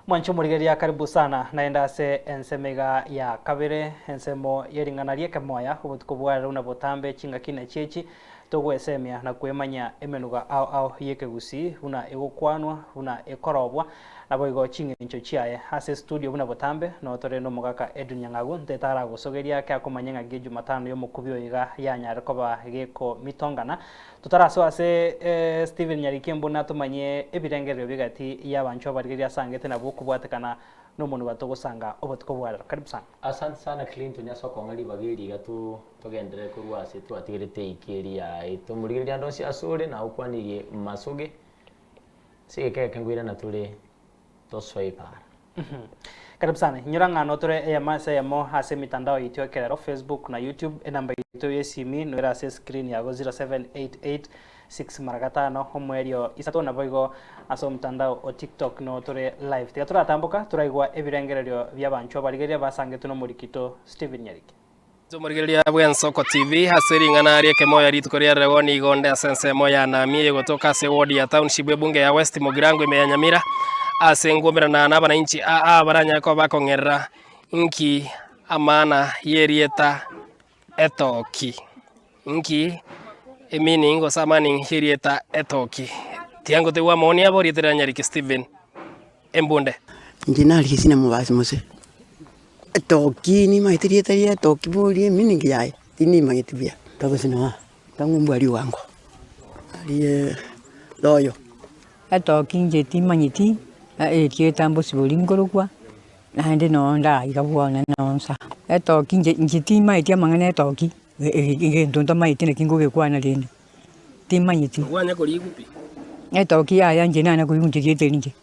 Mwancho murigeria karibu sana naenda se ensemega ya kabere ensemo yeringana rieke moya ubutuko bwara una botambe chinga kine chechi togwesemia na kwemanya emenuga au yekegusi una egokwanwa una ekorobwa nabo igo chinga incho chiaye ase studio buna botambe no tore no mugaka Edunyangagu ntetara gosogeria kya komanya nge Jumatano yo mukubyo iga yanyare koba geko mitongana tutaraso ase Steven Nyarikembo natumanye ebirengerero bigati yabancho barigeria sangete nabo kubwatekana no muntu batogosanga obutuko bwara karibu sana. Asante sana Clinton ya soko ngali bagiri gatu togendere kurwa se twatigirite ikiria itumurigiria ndonsi asure na ukwanirie masoge sigeke ngwira na tule toswaipa. Karibu sana. Nyuranga no tore ya masa ya mo hase mitandao ityo kelero Facebook na YouTube enamba ityo yesimi no era se screen ya 0788 6 maragatano homwerio isato na boigo aso mtandao o TikTok no tore live tia tura tamboka turaigwa ebirengererio byabancho barigeria basangetu no murikito Steven Nyariki Zomurigeria bwen Soko TV hasiringana arieke moya ritukoria rewoni igonde asense moya na mie gotoka se ward ya township bunge ya West Mugirango imeyanyamira asengomera na abananchi baranya ko bakongerera inki amana yerieta etoki inki emini ngo samani yerieta etoki tiango te wa moni abori teranyariki Steven Embunde njinali sina mubasi muse etoki ni maitirietaria etoki bori mini ngiai tini maitibia tabasina tangu mbali wangu ali loyo etoki njeti manyiti kitambo sibolingorokwa na ndi no nda ikabwana nonsa etoki njeti maitia mangana etoki ngento maitine kingoge kwana lende timanyiti wanya koligupi etoki ya njena na kuyunje yetelinje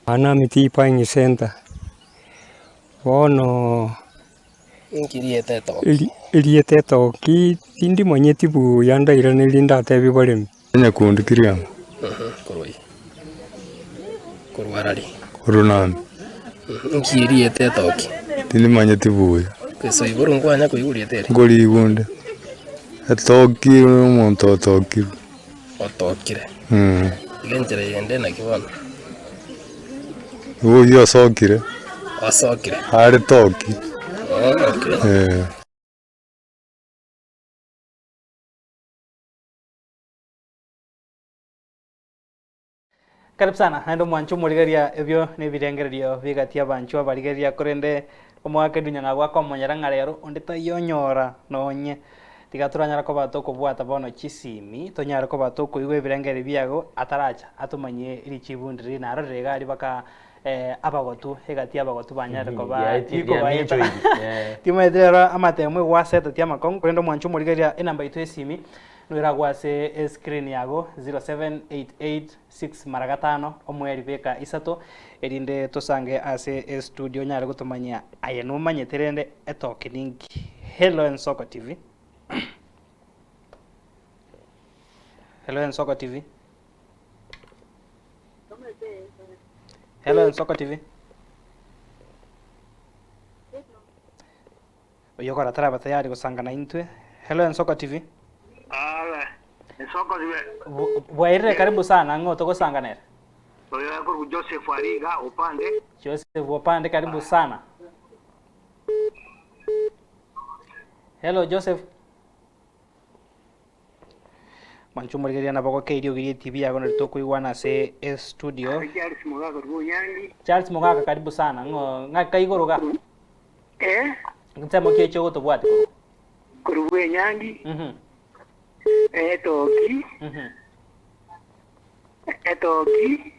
ana miti paingi senta wono inkiriete etoki iliete etoki tindi manyeti bu yanda irane linda tebi barem nya kundikiria koroi korwarari korunami inkiriete etoki tindi manyeti bu peso iguru ngwanya kuyuriete ngori igunde etoki umuntu etoki otokire igenjere yende na kibona uyo asokire ari toki okay karibu sana hando mwancho murigeria ebyo nebirengererio bigatia bancho abarigeria korende omwaka Edunyangagu akomonyera rero onde tayonyora nonye tiga turanyara ko batoko bwata bono chisimi tonyara ko batoko iwe birengere biago ataracha atumanye iri chibundiri naro rega ari baka abagotu hegati abagotu banyara ko ba iko bayeta timo edera amatemwe waseta tiama kon korendo mwancho murigeria enamba itu esimi nwira gwase screen yago 07886 maragatano omweri beka isato erinde tosange ase studio nyara gutumanya ayeno manyeterende etoki ningi Hello and Soko TV. Hello and Soko TV. Hello and Soko TV. Oyo kora taraba tayari kusangana intwe. Hello and Soko TV. Soko TV. Bwaire karibu sana ngoto kusangana. Oyo yako Joseph Ariga upande. Joseph upande karibu sana. Hello Joseph. Manchu murigeria na bako keidio giri TV yago nerito kuiwana se studio. Charles Mugaga karibu sana ngaka igoroga. Ntemo kecho goto bwati ko. Kurubwe nyangi. Etoki. Etoki.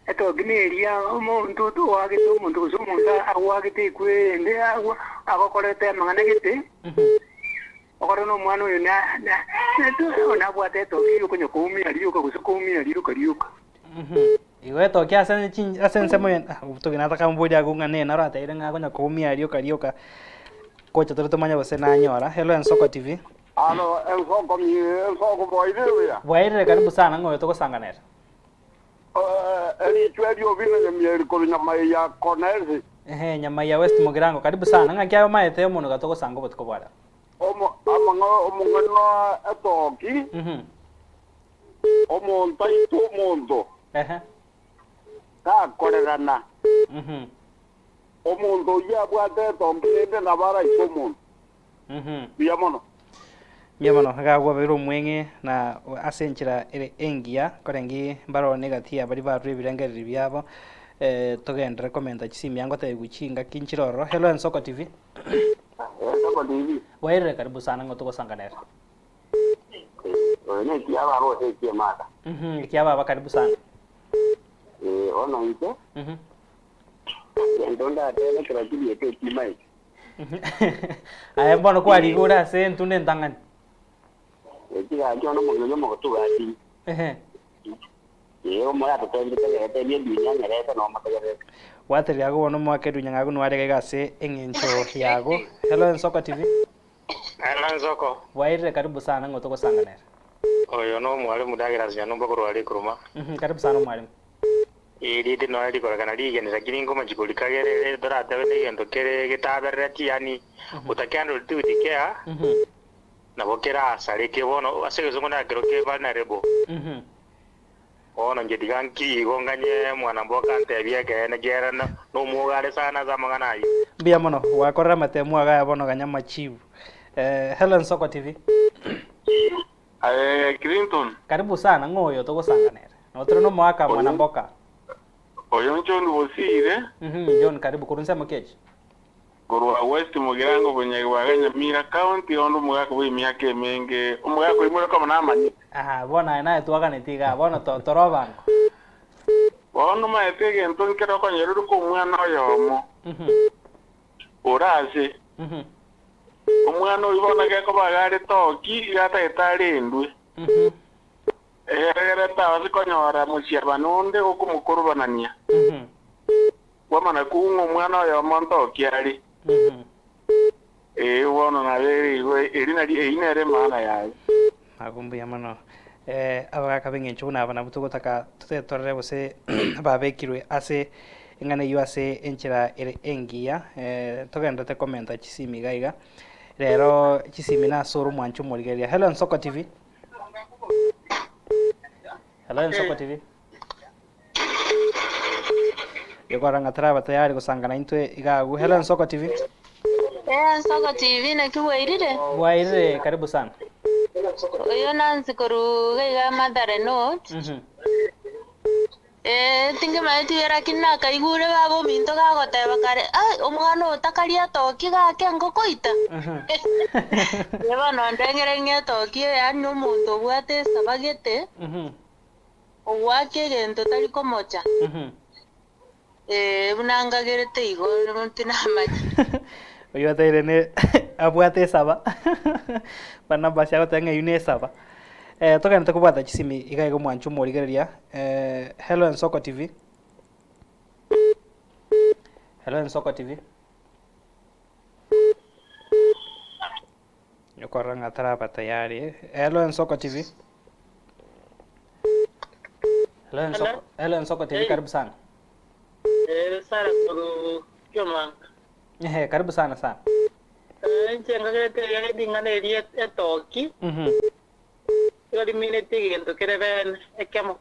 Etoki neria omuntu to wage to muntu so muntu awage te kwende agokorete mangana gite. Okoro no mwana uyu na ona bwate etoki ukonyo kumia riuka gusukumia riuka. Iwe toki asense moyen utuginata kambudia gunga ne naro ataire nga konya kumia riuka kocha toto manya bose na nyora. Hello and Soko TV. Alo Soko Bwaire karibu sana ngoyo to kusangana. Eli twedio vile nyamiri ko nyama ya Cornelsi. Nyama ya West Mugirango karibu sana ngakya maete umuntu gatoko sango botko bwara. Omongano etoki. Omonta ito mondo. ka korerana omundu ya bwate tombende na bara ikomun bia mono gagwa bero mwenge na asenchira ere engia korengi mbaro negatia bari baru ebirengereri byabo togendere komenta chisimi yango guchinga kinchiroro. Hello Ensoko TV. Ensoko TV. Waire karibu sana ngoto kosanganera. Ne kiaba ro se kiamata. Kiaba karibu sana. Ono ite. Ndonda tena kirajili ete kimai. Aya mbono kwa ligura se ntunde ntangani. Kiga jono mo mo tu ati. Moya to tengi te bien dunya ngereta no mategere. Wateri yago wono mwakedu nyangago nware gase engencho yago. Hello Ensoko TV. Hello Ensoko. Waire karibu sana ngoto kosanganera. Oyo no mwalimu mudagira zya mbogoro ali kuruma. Karibu sana mwalimu. Iri no ali koragana ligenera kiringo majikulikagere dorata bene gendo kere gitabereti yani utakando tutikea. Na bokera sare ke bono asege ngona kero ke bana rebo. Ono ngediganki gonganye mwana mboka ntebye ke na gera no mugare sana za mangana yi. Bia mono wakorra matemu aga yabono ganyama chivu. Hello Ensoko TV. Clinton. Karibu sana ngoyo to kosanganera. Otro no mwaka mwana mboka. Oyo nchondo bosire. John karibu kurunsa makechi. Gorwa West Mugirango Bunyagwaganya Mira County ondo mugako we miake menge umugako imwe kama namanyi. Bona naye twaganetiga bona torobango. Bono maetege ntonkero ko nyeru ko mwana yomo. Orase. Umwana uyibona ke ko bagare toki gata etare ndwe. Era tawa sikonyora mushirba nonde okumukurubanania. Wamana kungo mwana yomo ntoki ari. Wono na veri erina di inere mana yayo. Agumbu yamano abagaka bengencho na bana butugo taka tutetorere bose babekirwe ase engane yo ase enchira ere engia togenda te komenta chisimi gaiga rero chisimi na soro mwancho morigeria. Hello Ensoko TV. Hello Ensoko TV. Yogoranga traba tayari kusangana intwe igagu. Hello Ensoko TV. Ensoko TV na kiwairire. Wairire karibu sana. Oyo nansi koru gaiga Mathare North. Tinge maeti era kinna kaigure babo minto gagoteba kare omwana otakaria toki gake ngokoita. Yeba no ndengere nge toki yani omuntu obwate sabagete. Owake gento tari komocha. Bunangagerete igo ntina maji. Oyo atere ne abwate saba. Bana basi ago tenge yune saba. Toka nita kubata chisimi igaigo mwanchu morigeria. Hello Ensoko TV. Hello Ensoko TV. Yokoranga trapa tayari. Hello Ensoko TV. Hello Ensoko TV karibu sana. Sara kuru kyoma. Karibu sana sana. Nchenga kete ya dingane erie etoki. Yori minute gento kereben ekemo.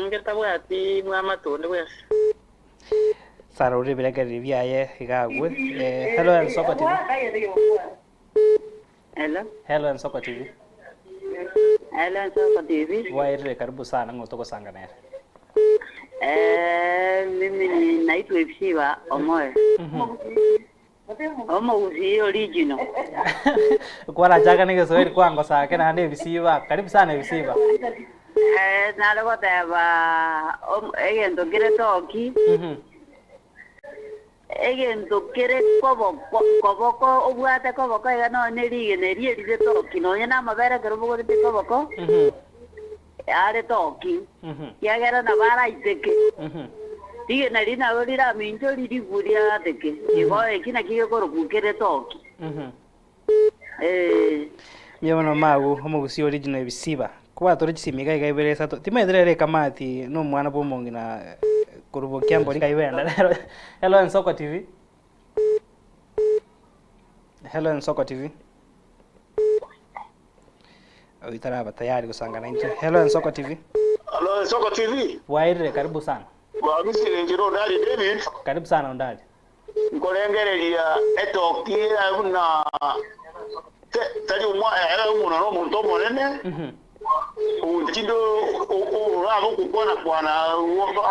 Ngeta bwati mwama tonde wes. Sara uri birega riviaye igagwe. Hello Ensoko TV. Hello Ensoko TV. Hello Ensoko TV. Waire karibu sana ngoto kosanganera. Mimi naitwa Ipsiba Omoe. Omo uzi original. Kwa jaga nige soeri kwango sake na hande Ipsiba. Karibu sana Ipsiba. Naloko teba egento kire toki. Egento kire koboko obwate koboko ega no nerige nerie toki no nyana mabere kero bogo de koboko. Are toki. Yagera na bara iteke. Dige na rina orira minjo riri guria teke. Igo ekina kige koro kukere toki. Miono magu homo gusi original Ipsiba. Kwa tore chisimiga igaibere sato. Timedrere kamati no mwana bomongi na kurubo kiambo ni kaibenda. Hello Ensoko TV. Hello Ensoko TV. Uitaraba tayari kusangana into. Hello Ensoko TV. Hello, Soko TV. Wairire, karibu sana. Wa misiri njiro ndari David. Karibu sana Ondari. Nkolengereria etoki na tari umwa umuntu no muntu monene. Untindo urabo kukona kwana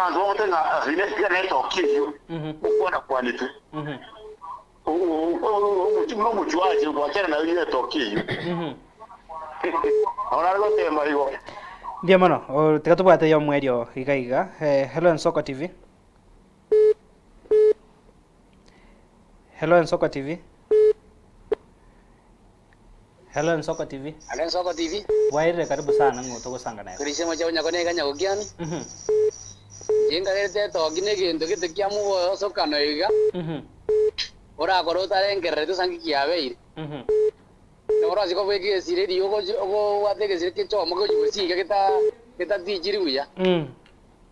antu wote na vile kana etoki yo. Kukona kwani tu. Umutima muchwaje kwachana na ile etoki yo. Ahora lo tema digo. Ndio mano, tikatubwate yo mwerio igaiga. Hello Nsoko TV. Hello Nsoko TV. Hello Nsoko TV. Hello Nsoko TV. Wairire, karibu sana ngoto gusanga nayo. Kurisema cha unyakone kanya ukiani. Jinga rete to gine gintu gite kya mu sokano iga. Ora koro tarengere tu sangi kiabeire. Ora siko bweki sire dio go watege sire ke chomo go jusi kita tijiri uya.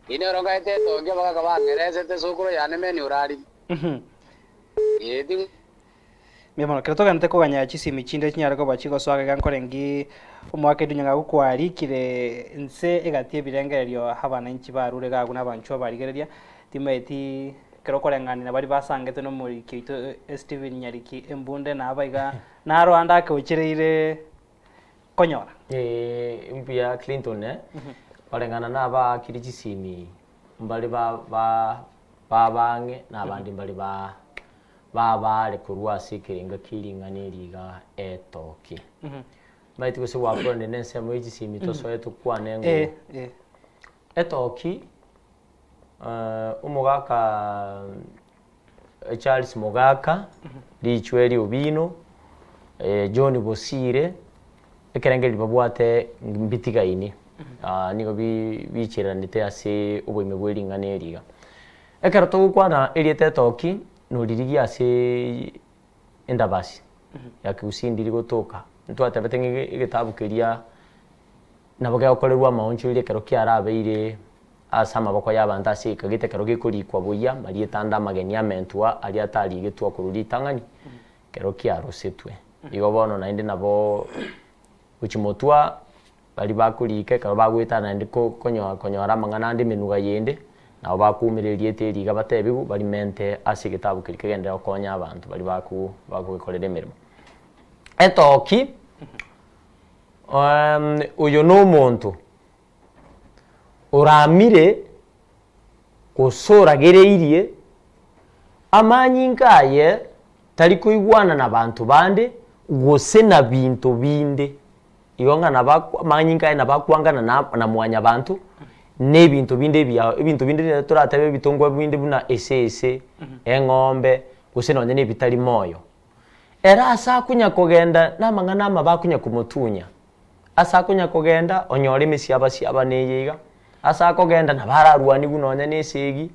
Ine ora gaite to gya baga kabangere sete sokoro yane meni urari. Yedi Memo kreto gante ko ganya chisi michinde chinyara ko bachiko swaga gankorengi umwake dunyanga gukwari kire nse egatie birengererio habana inchi barure gagu nabancho barigereria timeti kero korengani na bari basangete no muri kito Steven Nyariki embunde na abaiga na Rwanda ke uchireire konyora impia Clinton barengana na ba kirijisimi mbali ba bange na abandi mbali baba kurwa sikiringa kiringa neriga etoki maiti ko se wakonde nense moiji simi to so etu kwanengo etoki umugaka Charles Mogaka lichweri obino John Bosire ekerenge libabwate mbitigaini nigo bichiranite ase oboime bweringa neriga ekarato kwana eriete etoki no dirigi ase endabasi yakusindiri gotoka ntwate betenge igitabu keria naboga okorerwa maoncho ile kero kiarabeire asama bako yabanda ase kagite kero gikurikwa boya mari tanda mageni amentwa ali atari gitwa kururi tangani kero kiarosetwe igo bono na inde nabo uchimotwa bali bakurike kero bagwitana ndiko konyora mangana ndi menuga yende nabo bakumirerie teri gabatebigu bali mente ase gitabu kirikegende okonya abantu bali bakugikorera emirimo etoki uyo no muntu uramire kusoragereirie amanyingaye tari kuigwana na bantu bande gose na bintu binde igonga na amanyingaye na bakwangana na mwanya bantu nebintu binde bya ibintu binde turatebe bitongwa binde buna ese engombe gose nonye ne bitari moyo era asa kunya kugenda namangana mabakunya kumutunya asa kunya kugenda onyore mesiaba neyiga asa kugenda nabararwani bunonye nesegi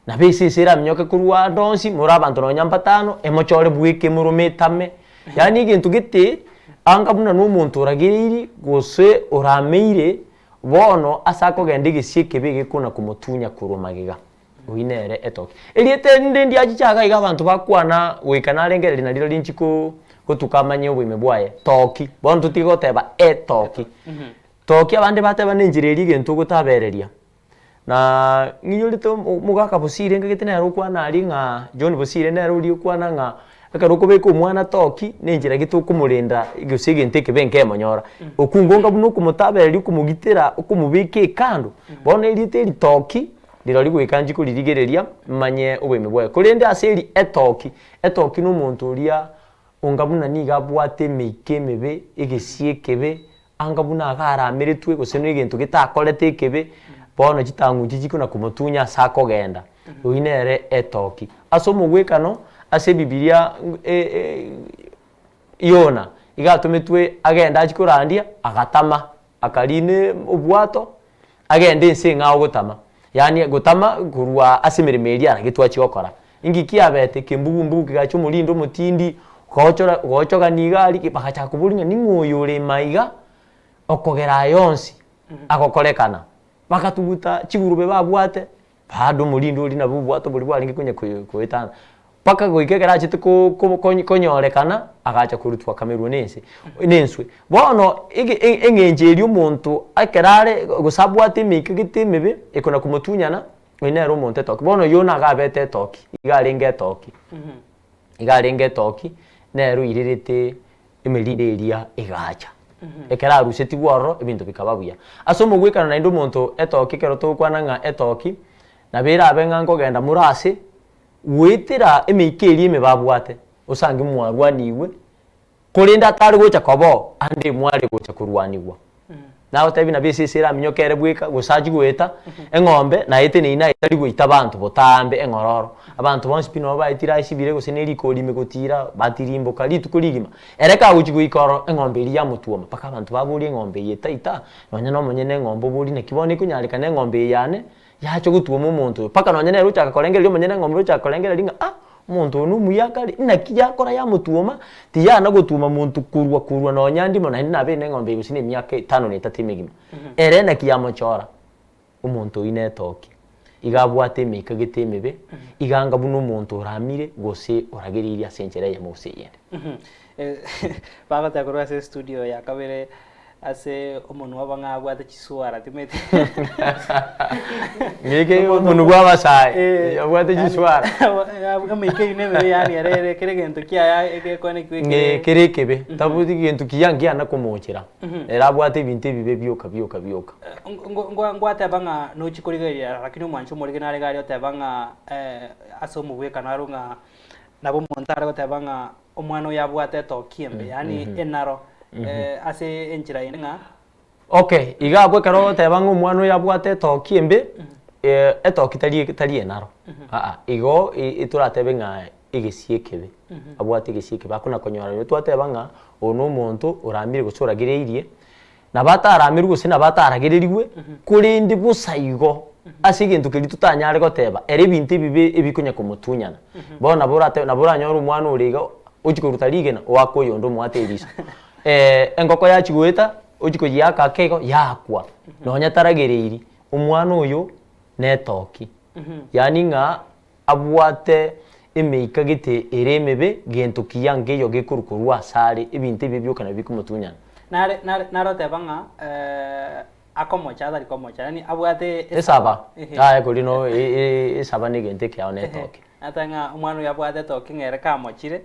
na besesera mnyoke kurwa ndonsi muri abantu nonya mpatano emochore bwike murumetame yani igintu gite anga buna n'umuntu uragiriri gose urameire bono asa kugenda igisieke bige kuna kumutunya kurumagiga uinere etoki eliete ndendi ajichaga iga abantu bakwana wikana rengereri na lilo linchiko kutukamanye obwime bwaye toki bono tutigoteba etoki toki abande bateba nenjireri gento gutabereria na nginyolito mugaka Bosire ngegete na rukwana ali nga John Bosire na ruri ukwana nga akaroko beko mwana toki nenjira gitu kumurinda igusige nteke benke monyora okungonga buno kumutabereri kumugitira okumubike kando bono elite toki ndiro ligwikanji kuririgereria manye obweme bwaye kurende aseri etoki no muntu uria ungabuna niga bwate meike mebe igisiekebe angabuna agarameretwe gose no igintu gitakorete kebe bono chitangu chikuna kumutunya sakogenda uinere etoki aso mugwekano ase Biblia Yona igatumetwe agenda achikurandia agatama akarine obwato agende nse ngao gutama yani gutama kurwa asemeremeria aragitwa chiokora ingiki abete kimbugu kigacho mulindo mutindi gochoga nigari kipakacha kuburinga ningoyore maiga okogera yonsi akokorekana bakatuguta chigurube babwate bado mulindo uri nabo bwato buri bwaringi kunya kuetana paka goikegera achite konyorekana agacha kurutwa Cameroon nenswe bono eng'encheri omonto akerare gosabwate emika gitemebe ekona kumutunyana oinero omonto etoki bono yona agabete etoki igarenge etoki nero irirete emerire eria egacha ekera aruseti bworo ebintu bikaba buya ase omogwekana naende omonto etoki kero tokwana ng'a etoki nabera abenga nkogenda murase gwetera emeika eri emebabwate osange mwarwaniwe korenda atari gocha kobo ande mware gocha kurwanigwa naho tebi na bisesera minyokere bweka gosaji gweta eng'ombe na ete neina itari goita abantu botambe eng'ororo abantu bonsi pino baitira isibire goseneri kolime gotira batirimboka lituko ligima ereka guchigo ikoro eng'ombe iri ya mutuoma paka abantu baburi eng'ombe yetaita nonya no monyene eng'ombe buri ne kibone kunyarika ne eng'ombe yane yacho gutuoma omonto paka nonya ne ruchaka kolengera monyene eng'ombe ruchaka kolengera linga omonto no muyakari nakija kora ya mutuoma tiyana gutuma muntu kurwa nonya ndimo na nabe ne eng'ombe gusine myaka 5 ne 3 megima ere nakiyamo chora omonto ine toki igabwate emika gitemebe iganga buno omonto oramire gose orageriria asenchere ya mose yende bagata korwa se studio ya kabere ase omuntu wabangabwate chiswara timete ngeke omuntu gwabasai yabwate chiswara amike inebe yani arere keregento kya ekekone kwike kerekebe tabuti gento kiyangia na komochera erabwate binte bibe byoka ngwate banga no chikorigeria lakini omwancho morige nare gari otebanga ase omugweka narunga nabo montare otebanga omwana yabwate tokiembe yani enaro ase enchira inga okay igabwe karo tebanga omwana yabwate tokiembe etoki tari enaro igo ituratebe nga igisiekebe abwate igisiekebe akuna konyora yo twatebanga ono omonto oramire gocoragereirie na bataramirwe gose na bataragereriwe kurindi busaigo ase gintu kiri tutanyare goteba ere bintu bibe ebikunya kumutunyana bona borate na boranyora omwana origa uchikuruta ligena wakoyondo mwate iriso engoko yachigweta uchikoyaka kego yakwa nonya taragereiri omwana oyo netoki yani nga abwate emeika gite eremebe gento kiyange yo gekurukurwa sare ebintu bibyokana bikumutunyana nare tebanga akomocha atari komocha yani abwate esaba kuri no esaba ni gente kya netoki atanga omwana yabwate toki ngere kamochire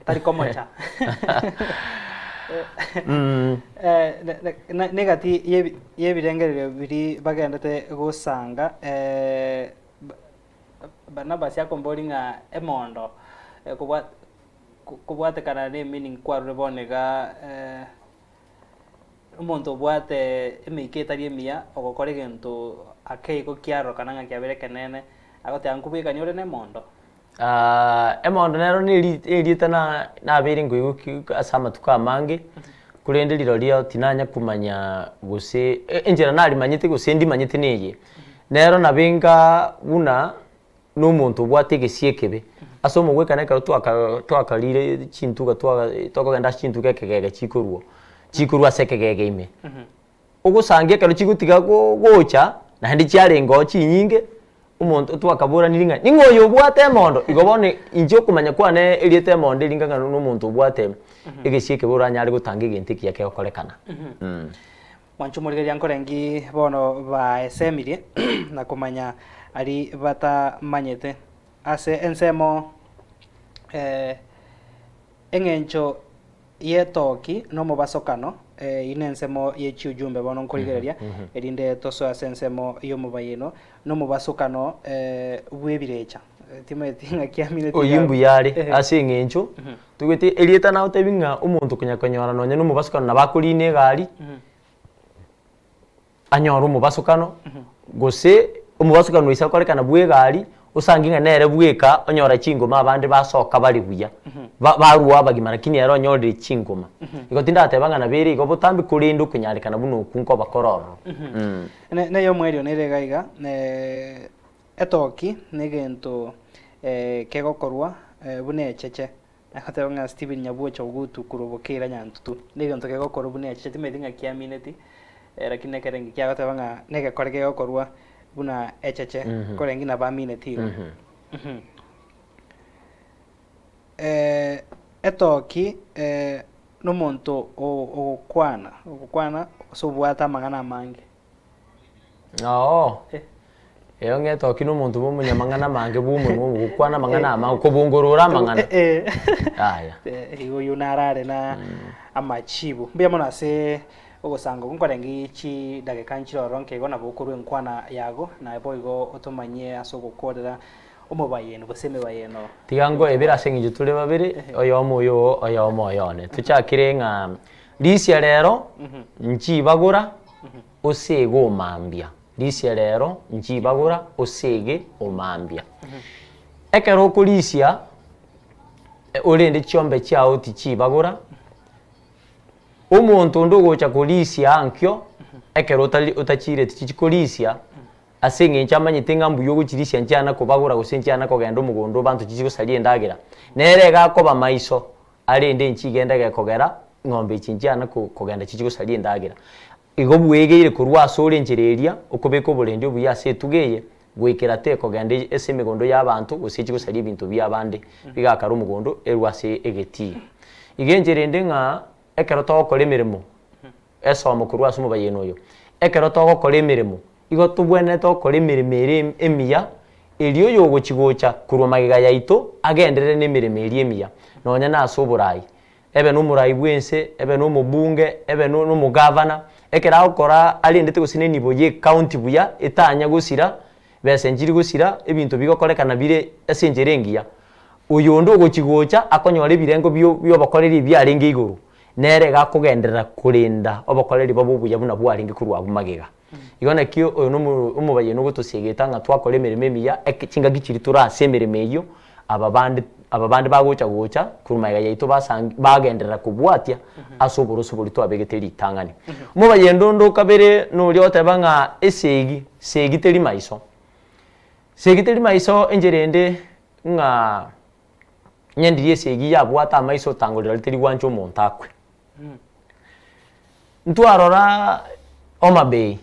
tari komocha negati yebirengerero biri bagendete gusanga bana basia komboringa emondo kubwatekana ne meaning kwarure bonega omonto bwate emeiketari emia ogokora gento akeiko kiaro kana nga kiabere kenene agote ankubika nyore ne mondo emondo nero ni erieta na bere ngoigo asama tukamange kurende liro lio tinanya kumanya gose enjera nali manyete gose ndi manyete neye nero nabinga buna no muntu bwate gesiekebe asomo gwekana karo twakalire chintuga twakagenda chintuga kegege chikorwa sekegege ime ogusangie karo chigutiga gocha na ndi chiarengo chinyinge umuntu twakabura niringa ningoyo bwate mondo igobone injo kumanya kwane eliete mondo linganga no muntu bwate egesieke buranyari gutanga igentiki yake okorekana wanchu murigeria nkorengi bono ba esemirie na kumanya ari bata manyete ase ensemo engencho yetoki no mubasokano inensemo yechi ujumbe bono nkorigereria erinde toso ase ensemo yo mubayino no mubasokano bwebirecha timetinga kiamine oyimbu yare ase engencho tugete elieta na utebinga umuntu kunyakonyora nonya no mubasokano nabakurine gari anyoro mubasokano gose umubasokano isa korekana bwe gari usanginga nere bweka onyora chingoma abande basoka bali buya baruwa bagimara kini yaro nyore chingoma iko tinda atebanga na bere iko botambi kurindu kunyarikana buno kunko bakororo ne yo mwerio nere gaiga etoki negento kegokorwa bune cheche akatebanga Steven Nyabuocho gutu kurobokera nyantutu negento kegokorwa bune cheche timedinga kiamineti lakini kerengi kyakatebanga negekorege gokorwa buna echeche korengi na bamine tiro etoki n'omuntu ogukwana sobwata amang'ana mange. Eyo ng'etoki n'omuntu b'omunyamang'ana mange bw'omunwa ogukwana amang'ana amange okobongorora amang'ana. Aya. Oyo narare na amachibu. Mbia mono ase ogosanga gunkora ngichi dagika nchiroro nkego nabo okorwa enkwana yago na boigo otomanye ase ogokorera omobayeno boseme bayeno. Tigango ebira aseng'injo turi babiri oyomo oyo oyomo oyone. Tuchakire ng'a lisia rero nchibagura osege omambia. Lisia rero nchibagura osege omambia. Ekero okorisia orende chiombe chiao tichibagura omonto ndogocha korisia ankyo ekero utachire tichikorisia aseng'encha amanyete ng'a mbuya ogochirisia nchiana kobagura gose nchiana kogenda omogondo banto chichigosaria endagera nere gakoba maiso arende nchigenda gekogera ng'ombe echi nchiana kogenda chichigosaria endagera igo bwegeire korwa ase orenchereria okobeka oborende obuya ase etugeye gwekera te kogenda ase emegondo y'abantu gose chigosaria ebinto bia abande bigakara omogondo erwa ase egetii igencherende ng'a ekero togokora emeremo esomo korwa ase omobayeno oyo ekero togokora emeremo igo tobwenete togokora emeremo ere emiya eri oyo ogochigocha korwa magega yaito agenderere na emeremo eri emiya nonya na ase oborai ebe n'omorai bwense ebe n'omobunge ebe n'omogavana ekero agokora arendete gose enibo ya county buya etanya gosira bese nchiri gosira ebinto bigokorekana bire ase enchera engiya oyo onde ogochigocha akonyora ebirengo biobokoreri biarenge igoro nere gakogenderera korenda obokoreri babo obuya buna bwarenge korwa abo magega igo nakio oyo omobayeno gotosiegeta ng'a twakora emeremo emiya chinga gichiri turase emeremo eyo ababande bagocha korwa magega yaito bagenderera kobwatia ase oboroso bori twabegete ritang'ani omobayendo onde okabere noria oteba ng'a segi teri maiso encherende ng'a nyendirie esegi yabwata amaiso otangorera riteri gwancha omonto akwe ntwarora Omabay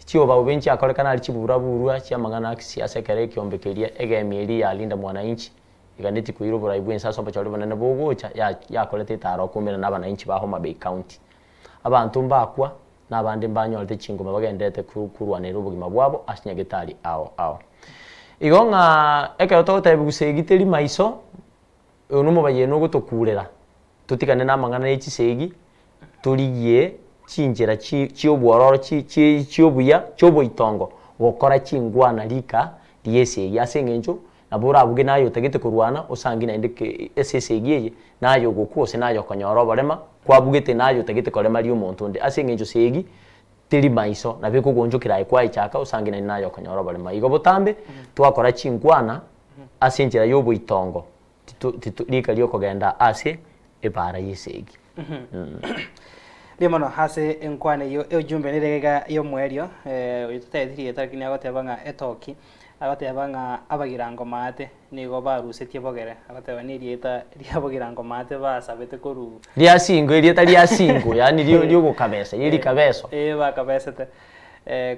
chioba benchi akorekana ari chiburaburu chiamang'ana akisiasa ekere ekiombekeria egemieri yalinda mwananchi igandeti kuiro borai bwensa ase obochori bonene bogocha yakorete etaro kumera n'abananchi ba Omabay County abantu mbakwa n'abandi mbanyorete chingoma bagendete kurwanira obogima bwabo ase nyagetari ao igo ng'a ekero togoteba gusegi teri maiso ono omobayeno ogotokurera tutikane n'amang'ana ya echisegi torigie chinchera chiobwororo chiobuya chioboitongo gokora chingwana rika riesegi ase eng'encho nabo orabuge nayo otagete korwana osangi naende ase esegi eye nayo ogokwa ase nayo okonyora oborema kwabugete nayo otagete korema ria omonto onde ase eng'encho segi teri maiso nabo ekogonchokera aye kwaichaka osangi naende nayo okonyora oborema igo botambe twakora chingwana ase enchera ya oboitongo rika riokogenda ase ebara yesegi Bimono hase enkwane yo ejumbe nerega yo mwerio tutayithirie tarikini agoteba ng'a etoki agoteba ng'a abagirango mate nigo barusetie bogere agoteba ni rieta riabogirango mate basabete koru ria singo rieta ria singo yani rio gokabesa yeri kabeso bakabesete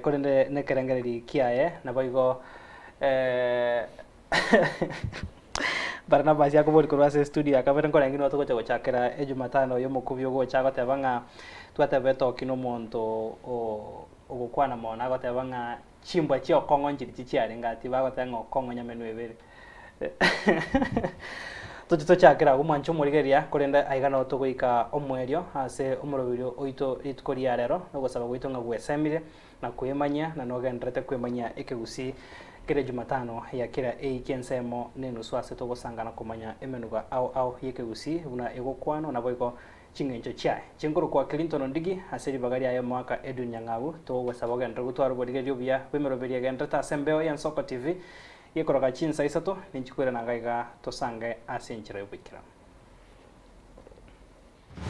korende nekerengereri kiaye naboigo Barnabas yakobori korwa ase studio akabere nkora ngino togocha gochakera ejumatano yo mukubyo gocha goteba ng'a twatebe etoki n'omonto ogokwana mona goteba ng'a chimbwa chio kongo nchiri chichiare ngati bagoteba ng'a okongo nyameno ebere tochakera omwancho morigeria korenda aigana otogoika omwerio ase omorobirio oito ritukoria rero nogosaba goito ng'a gwesemire na kwemanya na nogenderete kwemanya ekegusi kere Jumatano ya kira eikiensemo nenusu ase togosangana komanya emenuga ao yekegusi buna egokwano na boigo chingencho chiae chinguru kwa Clinton Ondigi aseri bagari ayo mwaka Edwin Nyang'abu togosaba gendre gutwara borigerio bia bemeroberia gendre ta sembeo ya Nsoko TV yekoroga chinsa isato ninchikwera nangaiga tosange ase nchira yobikira.